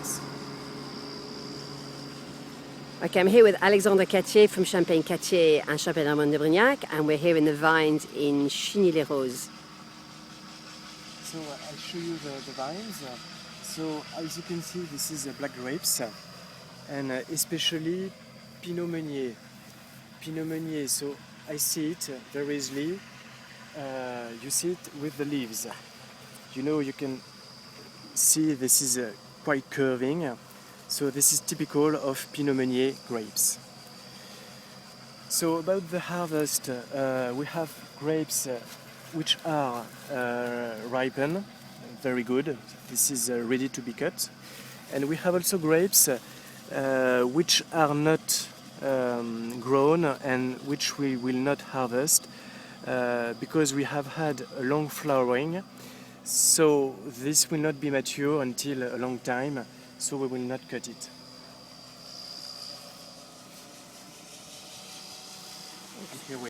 grapes. Okay, I'm here with Alexandre Cattier from Champagne Cattier and Champagne Armand de Brignac, and we're here in the vines in Chigny-les-Roses. So I'll show you the vines. So as you can see, this is black grapes, and especially Pinot Meunier. Pinot Meunier, so I see it very easily. You see it with the leaves. You know, you can see this is quite curving. So this is typical of Pinot Meunier grapes. So about the harvest, we have grapes which are ripened, very good. This is ready to be cut. And we have also grapes which are not grown and which we will not harvest because we have had a long flowering. So this will not be mature until a long time, so we will not cut it. Here we